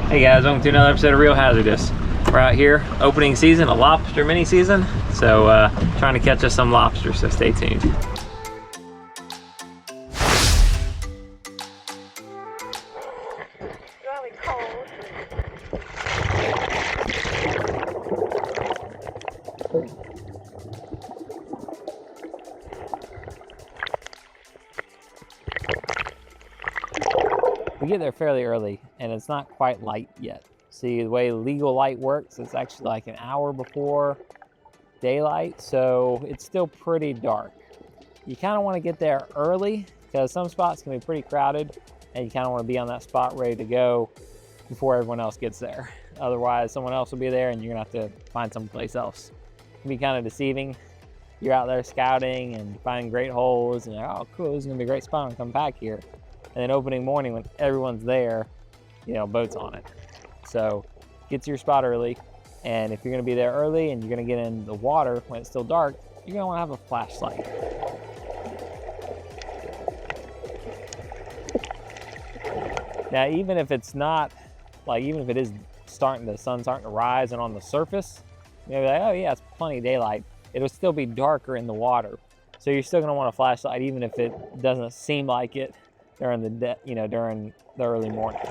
Hey guys, welcome to another episode of Real Hazardous. We're out here, opening season, a lobster mini season. So trying to catch us some lobsters, so stay tuned. Really cold. We get there fairly early and it's not quite light yet. See, the way legal light works, it's actually like an hour before daylight, so it's still pretty dark. You kind of want to get there early because some spots can be pretty crowded and you kind of want to be on that spot ready to go before everyone else gets there. Otherwise, someone else will be there and you're gonna have to find someplace else. It can be kind of deceiving. You're out there scouting and finding great holes and you're like, oh cool, this is gonna be a great spot, I'll come back here. And then opening morning when everyone's there, you know, boats on it. So get to your spot early. And if you're gonna be there early and you're gonna get in the water when it's still dark, you're gonna wanna have a flashlight. Now, even if it's not, like even if it is the sun's starting to rise and on the surface, you'll be like, oh yeah, it's plenty of daylight. It'll still be darker in the water. So you're still gonna want a flashlight even if it doesn't seem like it during the during the early morning.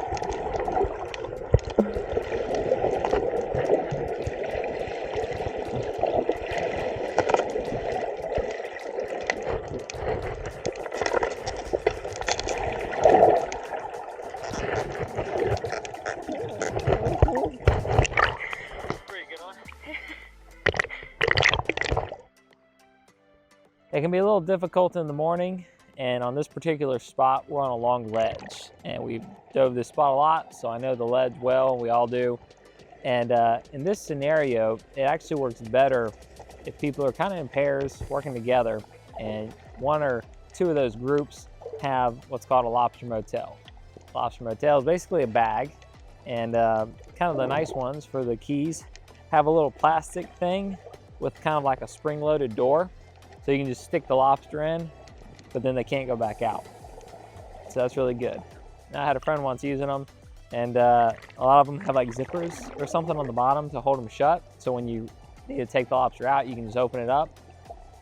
It can be a little difficult in the morning, and on this particular spot, we're on a long ledge, and we've dove this spot a lot, so I know the ledge well, we all do. And in this scenario, it actually works better if people are kind of in pairs working together, and one or two of those groups have what's called a lobster motel. Lobster motel is basically a bag, and kind of the nice ones for the keys have a little plastic thing with kind of like a spring-loaded door. So you can just stick the lobster in, but then they can't go back out. So that's really good. Now, I had a friend once using them, and a lot of them have like zippers or something on the bottom to hold them shut. So when you need to take the lobster out, you can just open it up.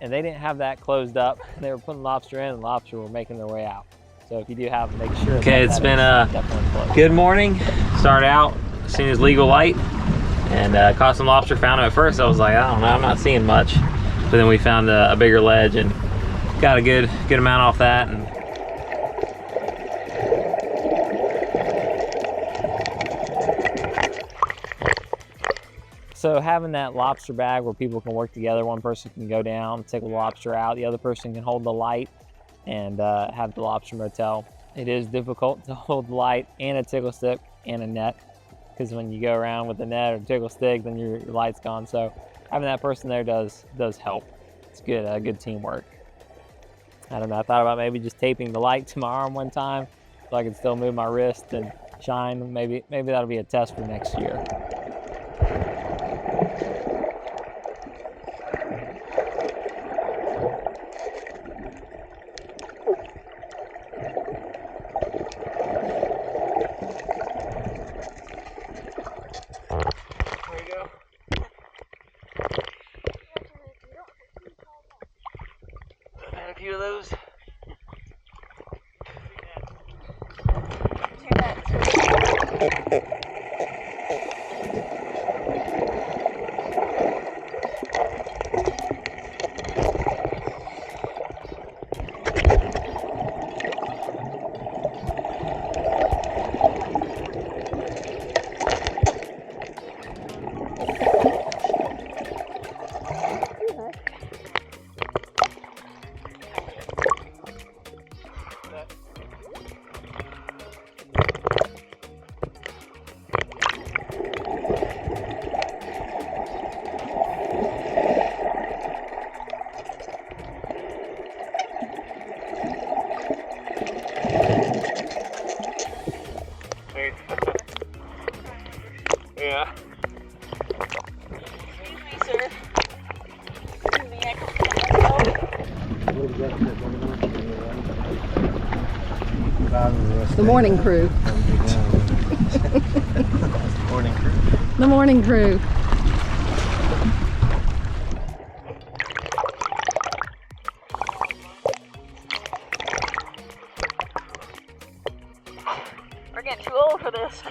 And they didn't have that closed up. They were putting lobster in and lobster were making their way out. So if you do have them, make sure. Okay, it's been a good morning. Started out as soon as legal light and caught some lobster. Found them at first. I was like, I don't know, I'm not seeing much. But then we found a bigger ledge and got a good amount off that. And so having that lobster bag where people can work together, one person can go down, take the lobster out, the other person can hold the light and have the lobster motel. It is difficult to hold the light and a tickle stick and a net, because when you go around with the net or tickle stick, then your light's gone. So having that person there does help. It's good, good teamwork. I don't know, I thought about maybe just taping the light to my arm one time so I can still move my wrist and shine. Maybe that'll be a test for next year. A few of those. Yeah. Excuse me, sir. Excuse me, I The morning crew. The morning crew. We're getting too old for this.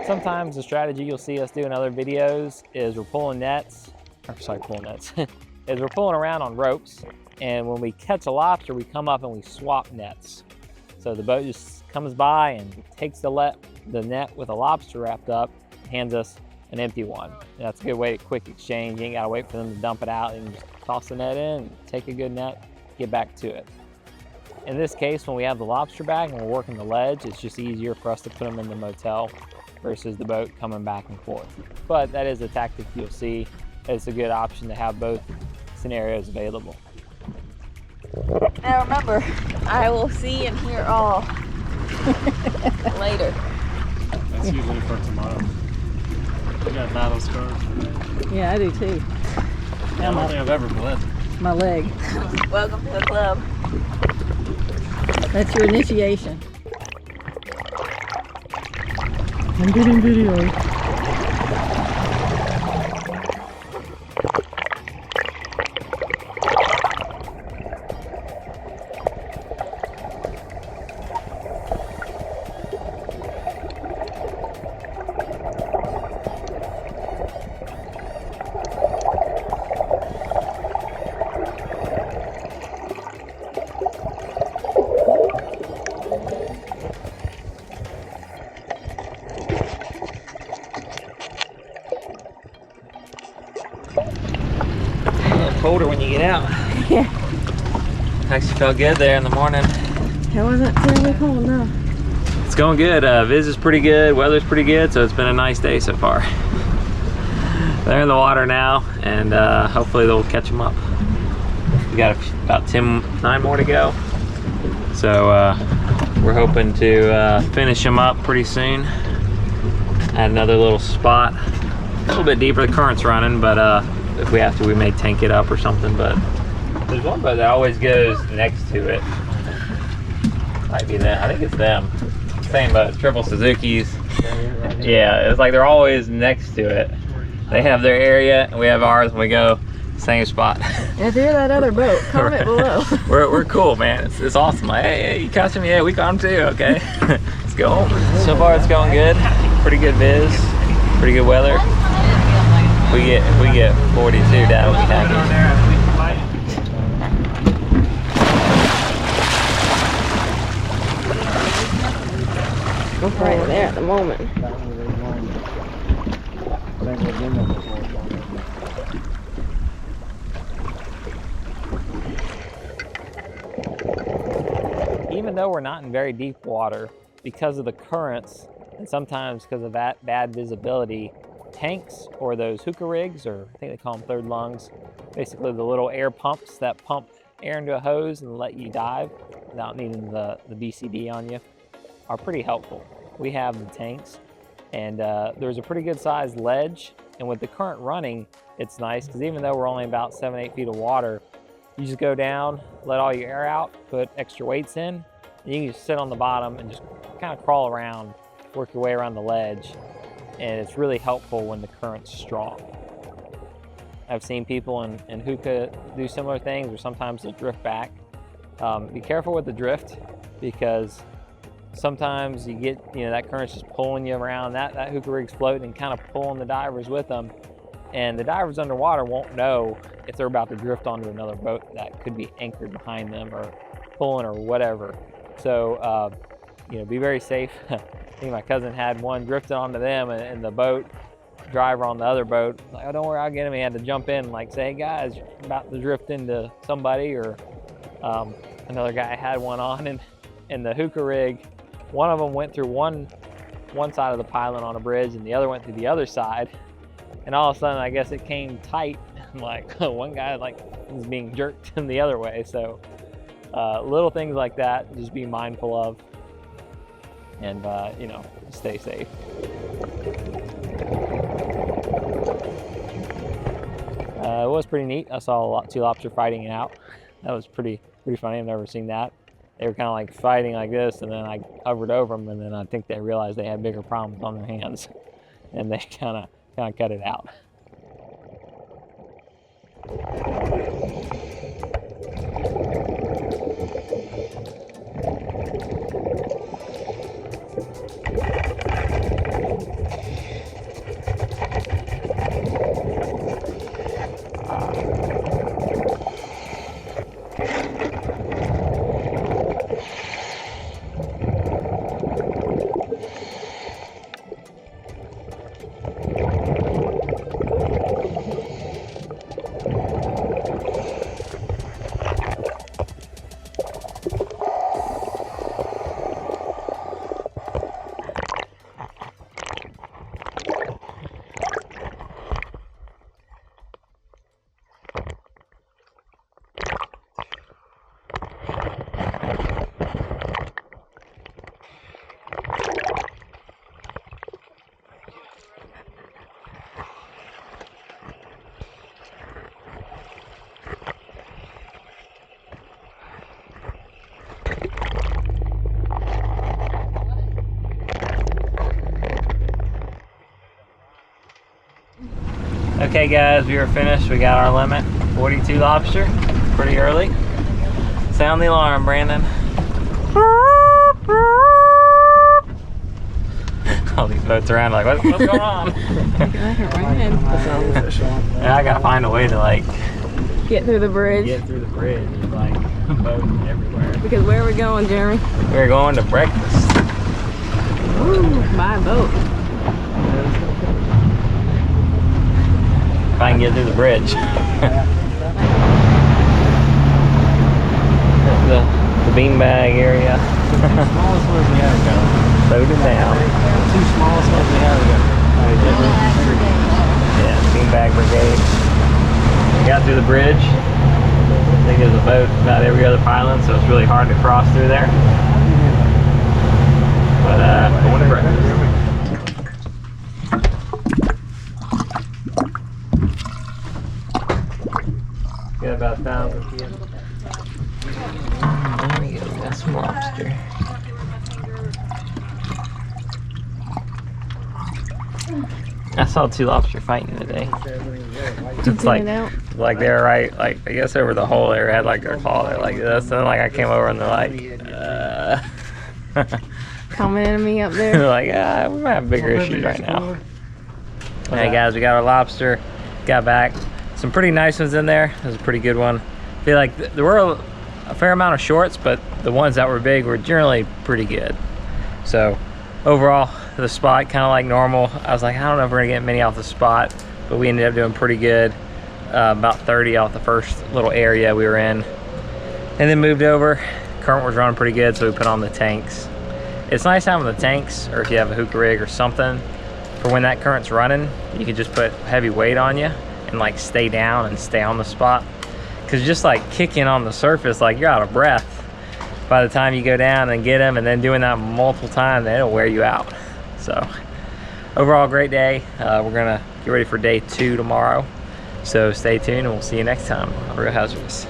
Sometimes the strategy you'll see us do in other videos is we're pulling nets, is we're pulling around on ropes, and when we catch a lobster, we come up and we swap nets. So the boat just comes by and takes the net with a lobster wrapped up, hands us an empty one. And that's a good way to quick exchange. You ain't gotta wait for them to dump it out. You can just toss the net in, take a good net, get back to it. In this case, when we have the lobster bag and we're working the ledge, it's just easier for us to put them in the motel versus the boat coming back and forth. But that is a tactic you'll see. It's a good option to have both scenarios available. Now remember, I will see and hear all later. That's usually for tomorrow. I got battle scars for that. Yeah, I do too. I don't think I've ever bled. My leg. Welcome to the club. That's your initiation. I'm getting video. Colder when you get out. Yeah. Actually felt good there in the morning. It wasn't terribly cold, no. It's going good. Viz is pretty good. Weather's pretty good, so it's been a nice day so far. They're in the water now, and hopefully they'll catch them up. We got about 9 more to go. So we're hoping to finish them up pretty soon. Add another little spot. A little bit deeper, the current's running, but if we have to, we may tank it up or something. But there's one boat that always goes next to it. Might be them. I think it's them. Same boat, Triple Suzuki's. Yeah, it's like they're always next to it. They have their area, and we have ours, and we go same spot. If you're that other boat, comment below. We're cool, man. It's awesome. Like, hey, you catch them? Yeah, we caught them too. Okay, let's go. So far, it's going good. Pretty good viz. Pretty good weather. If we get 42 down, we'll be happy. Right there at the moment. Even though we're not in very deep water, because of the currents and sometimes because of that bad visibility, tanks or those hookah rigs, or I think they call them third lungs, basically the little air pumps that pump air into a hose and let you dive without needing the BCD on you, are pretty helpful. We have the tanks, and there's a pretty good sized ledge, and with the current running, it's nice because even though we're only about 7-8 feet of water, you just go down, let all your air out, put extra weights in, and you can just sit on the bottom and just kind of crawl around, work your way around the ledge, and it's really helpful when the current's strong. I've seen people in hookah do similar things, or sometimes they'll drift back. Be careful with the drift, because sometimes you get, that current's just pulling you around, that hookah rig's floating and kind of pulling the divers with them, and the divers underwater won't know if they're about to drift onto another boat that could be anchored behind them or pulling or whatever. So be very safe. I think my cousin had one drifted onto them, and the boat driver on the other boat was like, oh, don't worry, I'll get him. He had to jump in and like say, hey guys, you're about to drift into somebody. Or another guy had one on, and the hookah rig, one of them went through one side of the pylon on a bridge, and the other went through the other side, and all of a sudden I guess it came tight, and like one guy was being jerked in the other way. So little things like that, just be mindful of, and stay safe. It was pretty neat. I saw 2 lobster fighting it out. That was pretty funny. I've never seen that. they were kind of like fighting like this, and then I hovered over them, and then I think they realized they had bigger problems on their hands, and they kind of cut it out. Okay guys, we are finished. We got our limit, 42 lobster, pretty early. Sound the alarm, Brandon. All these boats around like, what's going on? Yeah, I gotta find a way to like Get through the bridge. get through the bridge. There's like boats everywhere. Because where are we going, Jeremy? We're going to breakfast. Ooh, by boat. If I can get through the bridge. the beanbag area. Smallest ones we have got. Loaded down. Two smallest ones we have got. Yeah, beanbag brigade. We got through the bridge. I think there's a boat about every other pylon, so it's really hard to cross through there. But going to breakfast. Got about 1,000 feet. There we go, got some lobster. I saw 2 lobster fighting today. It's like they're right, like I guess over the hole they had like their claw there like this, and then like I came over and they're like Coming at me up there. they're like, we might have bigger issues right now. Hey guys, we got our lobster, got back. Some pretty nice ones in there. That was a pretty good one. I feel like there were a fair amount of shorts, but the ones that were big were generally pretty good. So overall, the spot kind of like normal. I was like, I don't know if we're gonna get many off the spot, but we ended up doing pretty good. About 30 off the first little area we were in. And then moved over. Current was running pretty good, so we put on the tanks. It's nice having the tanks, or if you have a hookah rig or something, for when that current's running, you can just put heavy weight on you and like stay down and stay on the spot. Cause just like kicking on the surface, like you're out of breath by the time you go down and get them, and then doing that multiple times, it'll wear you out. So overall, great day. We're gonna get ready for day 2 tomorrow. So stay tuned and we'll see you next time on Real Hazardous.